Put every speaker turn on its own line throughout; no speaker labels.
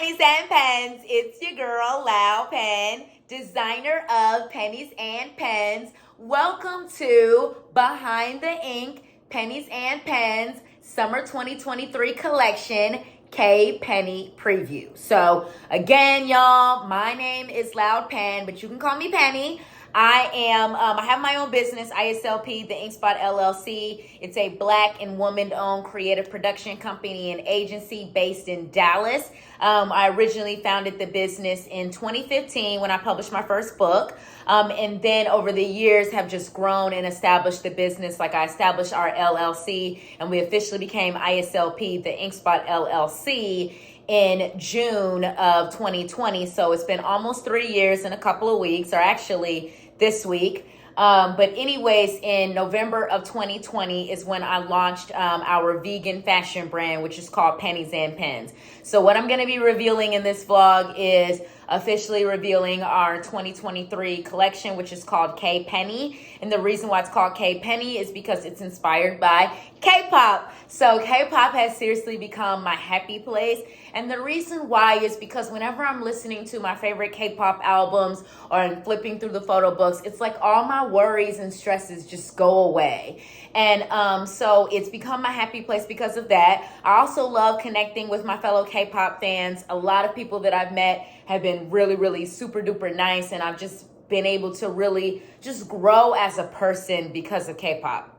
Pennies and Pens. It's your girl, Loud Pen, designer of Pennies and Pens. Welcome to Behind the Ink, Pennies and Pens Summer 2023 collection, K Penny Preview. So again, y'all, my name is Loud Pen, but you can call me Penny. I have my own business, ISLP, the Ink Spot LLC. It's a Black and woman-owned creative production company and agency based in Dallas. I originally founded the business in 2015 when I published my first book. And then over the years have just grown and established the business. Like I established our LLC and we officially became ISLP, the Ink Spot LLC, in June of 2020. So it's been almost 3 years and a couple of weeks, or actually this week. But anyways, in November of 2020 is when I launched our vegan fashion brand, which is called Pennies and Pens. So what I'm going to be revealing in this vlog is officially revealing our 2023 collection, which is called K Penny. And the reason why it's called K Penny is because it's inspired by K-pop. So K-pop has seriously become my happy place. And the reason why is because whenever I'm listening to my favorite K-pop albums or I'm flipping through the photo books, it's like all my worries and stresses just go away. And so it's become my happy place because of that. I also love connecting with my fellow K-pop fans. A lot of people that I've met have been really, really super duper nice. And I've just been able to really just grow as a person because of K-pop.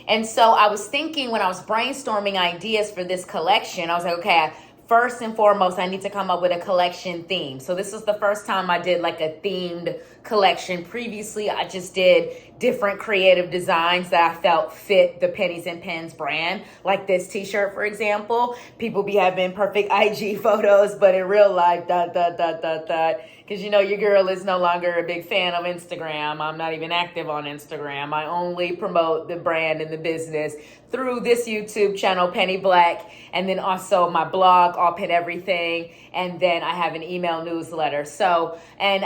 And so I was thinking when I was brainstorming ideas for this collection, I was like, okay, first and foremost, I need to come up with a collection theme. So this is the first time I did like a themed collection. Previously, I just did different creative designs that I felt fit the Pennies and Pens brand. Like this t-shirt, for example. People be having perfect IG photos, but in real life, because you know your girl is no longer a big fan of Instagram. I'm not even active on Instagram. I only promote the brand and the business through this YouTube channel, Penny Black, and then also my blog, All Pen Everything, and then I have an email newsletter. So, and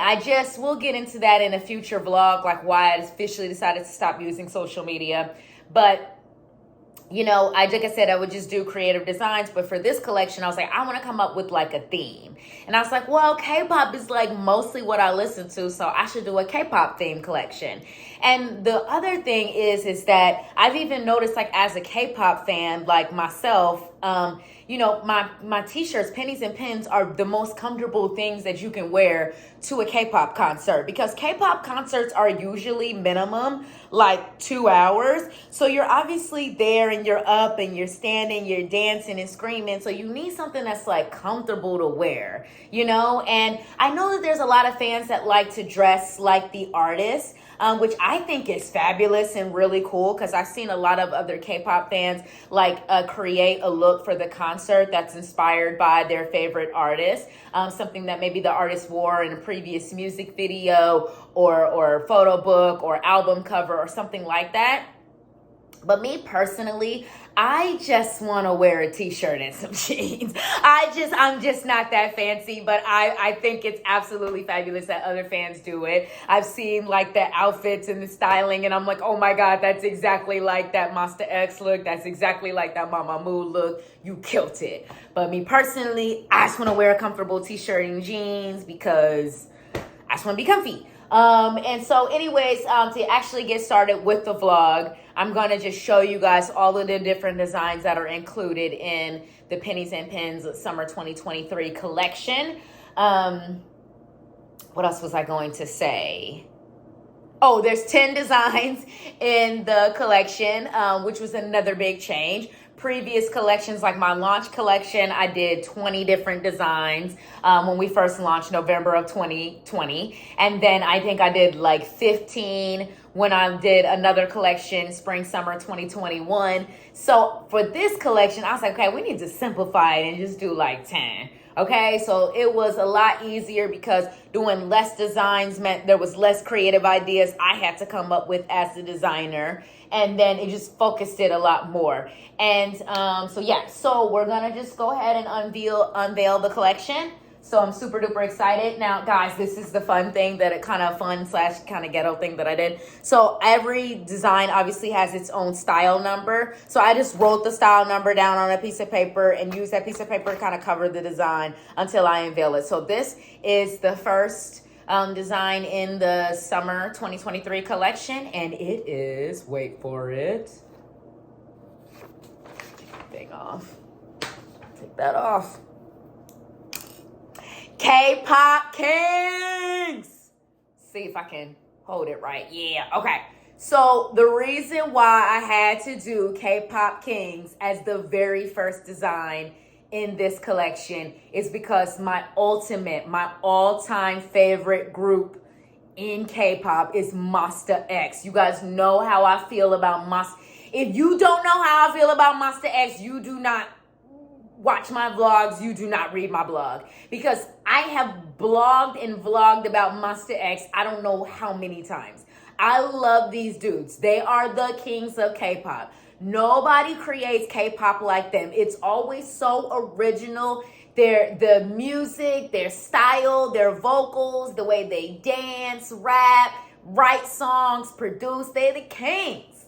we'll get into that in a future vlog, like why I officially decided to stop using social media. But you know, like I said, I would just do creative designs. But for this collection, I was like, I want to come up with like a theme. And I was like, well, K-pop is like mostly what I listen to, so I should do a K-pop theme collection. And the other thing is that I've even noticed, like as a K-pop fan, like myself, you know, my t-shirts, Pennies and Pens, are the most comfortable things that you can wear to a K-pop concert, because K-pop concerts are usually minimum like 2 hours. So you're obviously there and you're up and you're standing, you're dancing and screaming. So you need something that's like comfortable to wear, you know? And I know that there's a lot of fans that like to dress like the artist, which I think is fabulous and really cool, because I've seen a lot of other K-pop fans like create a look for the concert that's inspired by their favorite artist, something that maybe the artist wore in a previous music video or photo book or album cover or something like that. But me personally, I just want to wear a t-shirt and some jeans. I'm just not that fancy, but I think it's absolutely fabulous that other fans do it. I've seen like the outfits and the styling, and I'm like, oh my God, that's exactly like that Monster X look. That's exactly like that Mamamoo look. You killed it. But me personally, I just want to wear a comfortable t-shirt and jeans because I just want to be comfy. And so anyways, to actually get started with the vlog, I'm going to just show you guys all of the different designs that are included in the Pennies and Pens Summer 2023 collection. What else was I going to say? Oh, there's 10 designs in the collection, which was another big change. Previous collections, like my launch collection, I did 20 different designs when we first launched November of 2020. And then I think I did like 15 when I did another collection, Spring Summer 2021. So for this collection, I was like, okay, we need to simplify it and just do like 10. Okay, so it was a lot easier because doing less designs meant there was less creative ideas I had to come up with as a designer. And then it just focused it a lot more. And so we're gonna just go ahead and unveil the collection. So I'm super duper excited. Now, guys, this is the fun thing that it kind of fun slash kind of ghetto thing that I did. So every design obviously has its own style number. So I just wrote the style number down on a piece of paper and used that piece of paper to kind of cover the design until I unveil it. So this is the first design in the summer 2023 collection, and it is, wait for it. Take the thing off. Take that off. K-pop Kings. See if I can hold it right. Yeah, okay. So the reason why I had to do K-pop Kings as the very first design in this collection is because my all-time favorite group in K-pop is Monsta X. You guys know how I feel about Monsta. If you don't know how I feel about Monsta X, you do not watch my vlogs, you do not read my blog. Because I have blogged and vlogged about Monsta X I don't know how many times. I love these dudes. They are the kings of K-pop. Nobody creates K-pop like them. It's always so original. The music, their style, their vocals, the way they dance, rap, write songs, produce, they're the kings.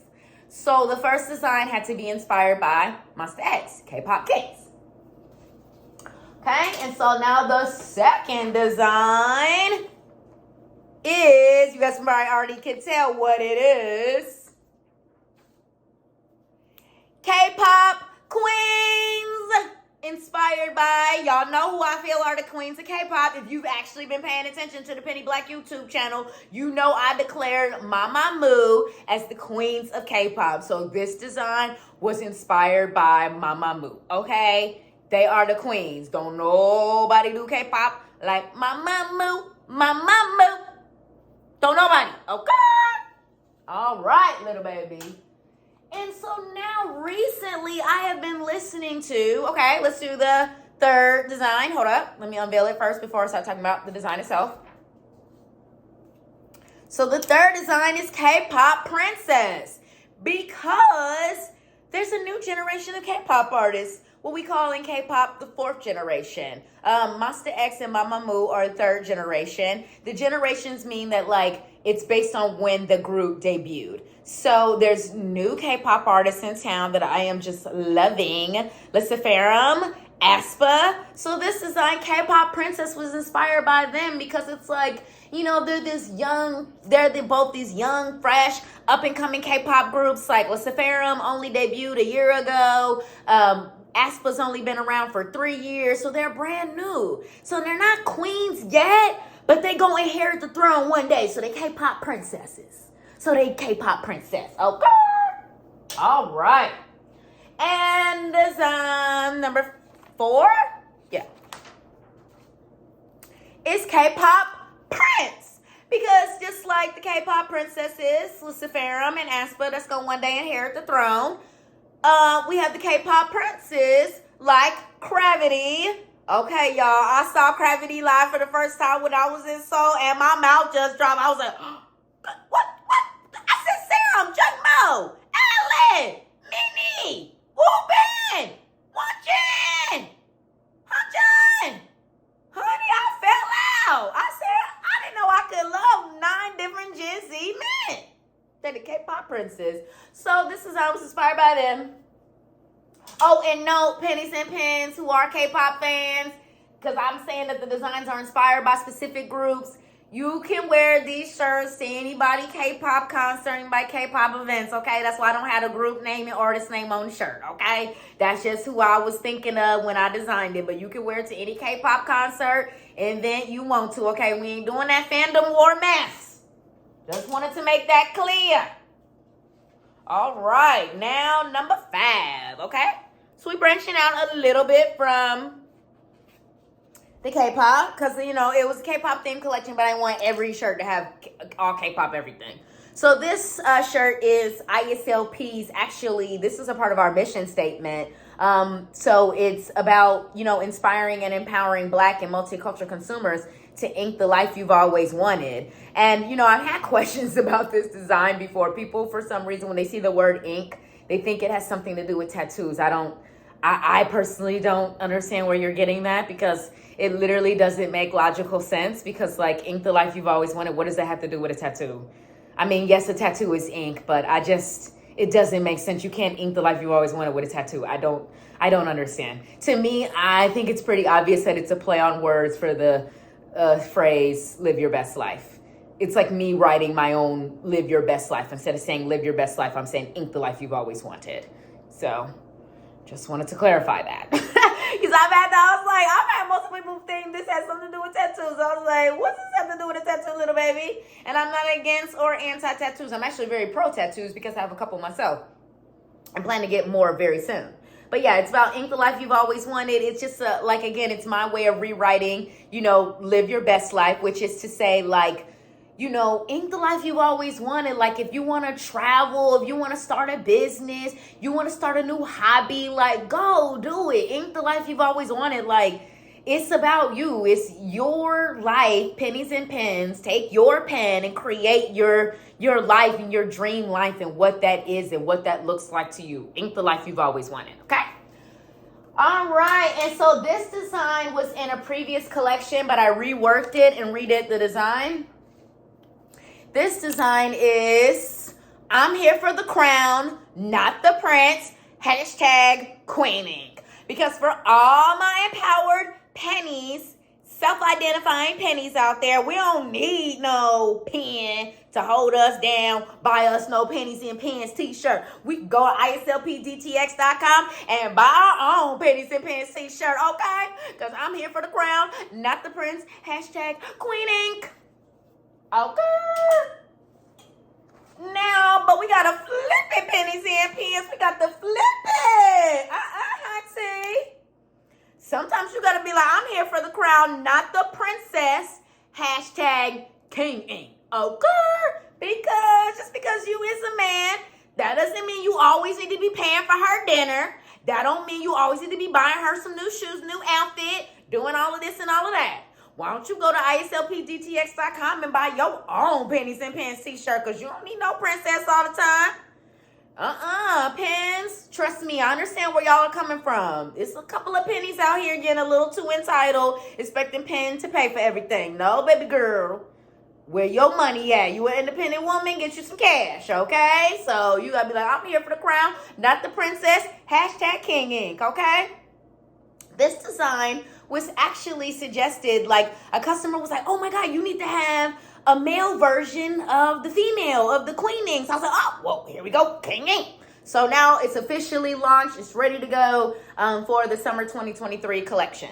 So the first design had to be inspired by Monsta X, K-pop Kings. Okay, and so now the second design is, you guys probably already can tell what it is. K-pop Queens, inspired by, y'all know who I feel are the queens of K-pop. If you've actually been paying attention to the Penny Black YouTube channel, you know I declared Mamamoo as the queens of K-pop. So this design was inspired by Mamamoo, okay? They are the queens. Don't nobody do K-pop like Mamamoo. Don't nobody, okay? All right, little baby. And so now recently I have been listening to, okay, let's do the third design. Hold up. Let me unveil it first before I start talking about the design itself. So the third design is K-pop Princess, because there's a new generation of K-pop artists. What we call in K-pop the fourth generation. Monsta X and Mamamoo are third generation. The generations mean that like it's based on when the group debuted. So there's new K-pop artists in town that I am just loving. Luciferum, aespa. So this design, K-pop Princess, was inspired by them because it's like, you know, they're both these young, fresh, up-and-coming K-pop groups. Like Luciferum only debuted a year ago. aespa's only been around for 3 years, so they're brand new. So they're not queens yet, but they gonna inherit the throne one day. So they K-pop princesses. So they K-pop princess. Okay. All right. And design number 4. Yeah. It's K-pop Prince. Because just like the K-pop princesses, Luciferum and aespa, that's gonna one day inherit the throne. We have the K-pop princes like Gravity. Okay, y'all. I saw Gravity live for the first time when I was in Seoul, and my mouth just dropped. I was like, what? I said Serum, Jungmo, Ellen, Mimi, Woo-Bin, Wonjin, Hanjun. Honey, I fell out. I said, I didn't know I could love 9 different Gen Z men. They're the K-pop princes. So this is how I was inspired by them. Oh, and note, Pennies and Pens, who are K-pop fans, because I'm saying that the designs are inspired by specific groups. You can wear these shirts to anybody K-pop concert, anybody K-pop events, okay? That's why I don't have a group name and artist name on the shirt, okay? That's just who I was thinking of when I designed it. But you can wear it to any K-pop concert, event you want to, okay? We ain't doing that fandom war mess. Just wanted to make that clear. All right, now number 5, okay? So we're branching out a little bit from the K-pop, because, you know, it was a K-pop themed collection, but I want every shirt to have all K-pop everything. So this shirt is ISLP's. Actually, this is a part of our mission statement. So it's about, you know, inspiring and empowering Black and multicultural consumers to ink the life you've always wanted. And, you know, I've had questions about this design before. People, for some reason, when they see the word ink, they think it has something to do with tattoos. I I personally don't understand where you're getting that, because it literally doesn't make logical sense. Because like, ink the life you've always wanted, what does that have to do with a tattoo? I mean, yes, a tattoo is ink, but it doesn't make sense. You can't ink the life you've always wanted with a tattoo. I don't understand. To me, I think it's pretty obvious that it's a play on words for the phrase live your best life. It's like me writing my own live your best life. Instead of saying live your best life, I'm saying ink the life you've always wanted. So just wanted to clarify that. Because I've had multiple people think this has something to do with tattoos. I was like, what's this have to do with a tattoo, little baby? And I'm not against or anti-tattoos. I'm actually very pro-tattoos because I have a couple myself. I plan to get more very soon. But yeah, it's about ink the life you've always wanted. It's just again, it's my way of rewriting, live your best life, which is to say, like, ink the life you've always wanted. Like, if you want to travel, if you want to start a business, you want to start a new hobby, like, go do it. Ink the life you've always wanted. Like, it's about you. It's your life. Pennies and pens. Take your pen and create your life and your dream life and what that is and what that looks like to you. Ink the life you've always wanted. Okay? All right. And so this design was in a previous collection, but I reworked it and redid the design. This design is, I'm here for the crown, not the prince, hashtag Queen Ink. Because for all my empowered pennies, self-identifying pennies out there, we don't need no pen to hold us down, buy us no Pennies and Pens T-shirt. We can go to islpdtx.com and buy our own Pennies and Pens T-shirt, okay? Because I'm here for the crown, not the prince, hashtag Queen Ink. Okay. Now, but we got to flip it, pennies and pens. We got to flip it. Auntie. Sometimes you got to be like, I'm here for the crown, not the princess. Hashtag King Ink. Okay. Because just because you is a man, that doesn't mean you always need to be paying for her dinner. That don't mean you always need to be buying her some new shoes, new outfit, doing all of this and all of that. Why don't you go to islpdtx.com and buy your own Pennies and Pens T-shirt? Because you don't need no princess all the time. Pens. Trust me, I understand where y'all are coming from. It's a couple of pennies out here getting a little too entitled, expecting Pen to pay for everything. No, baby girl. Where your money at? You an independent woman, get you some cash, okay? So you got to be like, I'm here for the crown, not the princess. Hashtag King Ink, okay? This design was actually suggested, like a customer was like, oh my God, you need to have a male version of the female, of the Queen Ink. So I was like, oh, well, here we go, King Ink. So now it's officially launched. It's ready to go for the summer 2023 collection.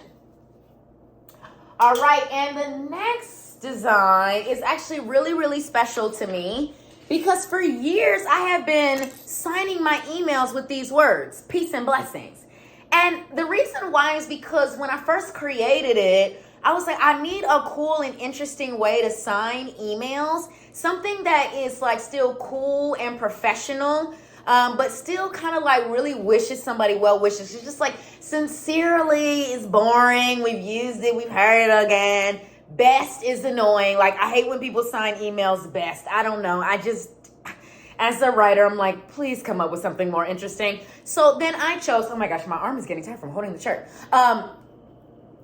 All right, and the next design is actually really, really special to me because for years I have been signing my emails with these words, peace and blessings. And the reason why is because when I first created it, I was like, I need a cool and interesting way to sign emails. Something that is like still cool and professional, but still kind of like really wishes somebody well wishes. It's just like sincerely is boring. We've used it. We've heard it again. Best is annoying. Like I hate when people sign emails best. I don't know. As a writer, I'm like, please come up with something more interesting. So then I chose, oh my gosh, my arm is getting tired from holding the shirt.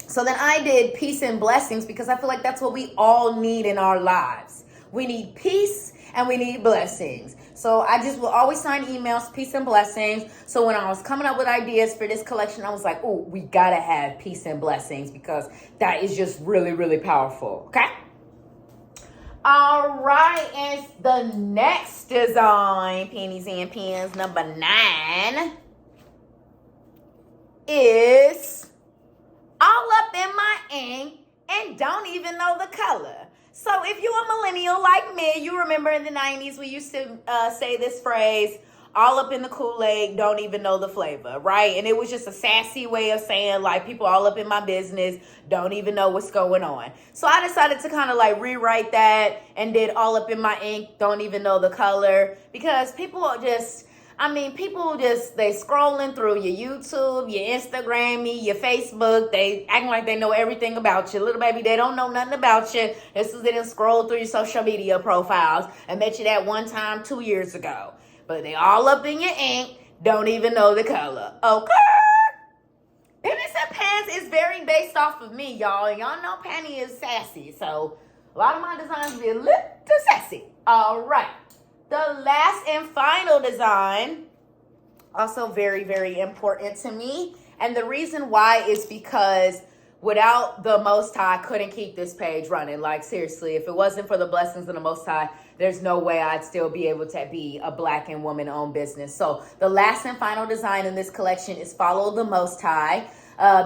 So then I did peace and blessings because I feel like that's what we all need in our lives. We need peace and we need blessings. So I just will always sign emails, peace and blessings. So when I was coming up with ideas for this collection, I was like, oh, we gotta have peace and blessings because that is just really, really powerful, okay? All right, and the next design, Pennies and Pens, number 9, is all up in my ink and don't even know the color. So if you're a millennial like me, you remember in the 90s we used to say this phrase, all up in the Kool-Aid, don't even know the flavor, right? And it was just a sassy way of saying, like, people all up in my business, don't even know what's going on. So I decided to kind of like rewrite that and did all up in my ink, don't even know the color. Because people they scrolling through your YouTube, your Instagram, your Facebook. They acting like they know everything about you. Little baby, they don't know nothing about you. This is they didn't scroll through your social media profiles and met you that one time 2 years ago. But they all up in your ink, don't even know the color. Okay? Pennies and Pens is very based off of me, y'all. Y'all know Penny is sassy, so a lot of my designs be a little sassy. All right. The last and final design, also very, very important to me. And the reason why is because without the Most High, I couldn't keep this page running. Like, seriously, if it wasn't for the blessings of the Most High, there's no way I'd still be able to be a Black and woman-owned business. So the last and final design in this collection is Follow the Most High.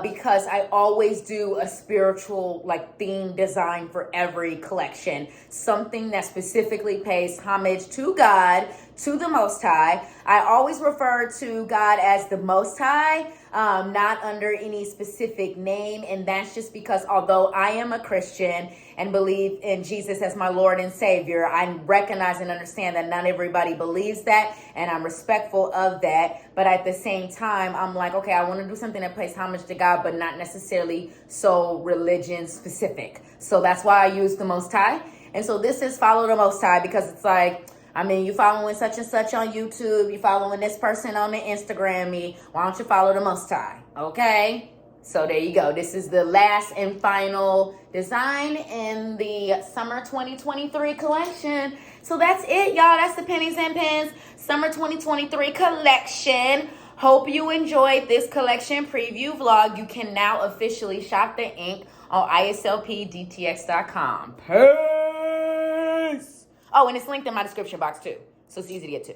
Because I always do a spiritual like theme design for every collection. Something that specifically pays homage to God, to the Most High. I always refer to God as the Most High, not under any specific name. And that's just because although I am a Christian and believe in Jesus as my Lord and Savior, I recognize and understand that not everybody believes that, and I'm respectful of that. But at the same time, I'm like, okay, I want to do something that pays homage to God, but not necessarily so religion specific. So that's why I use the Most High. And so this is Follow the Most High, because it's like, I mean, you following such and such on YouTube, you following this person on the Instagram, why don't you follow the Most High? Okay? So there you go. This is the last and final design in the summer 2023 collection. So that's it, y'all. That's the Pennies and Pens summer 2023 collection. Hope you enjoyed this collection preview vlog. You can now officially shop the ink on islpdtx.com. Peace! Oh, and it's linked in my description box too. So it's easy to get to.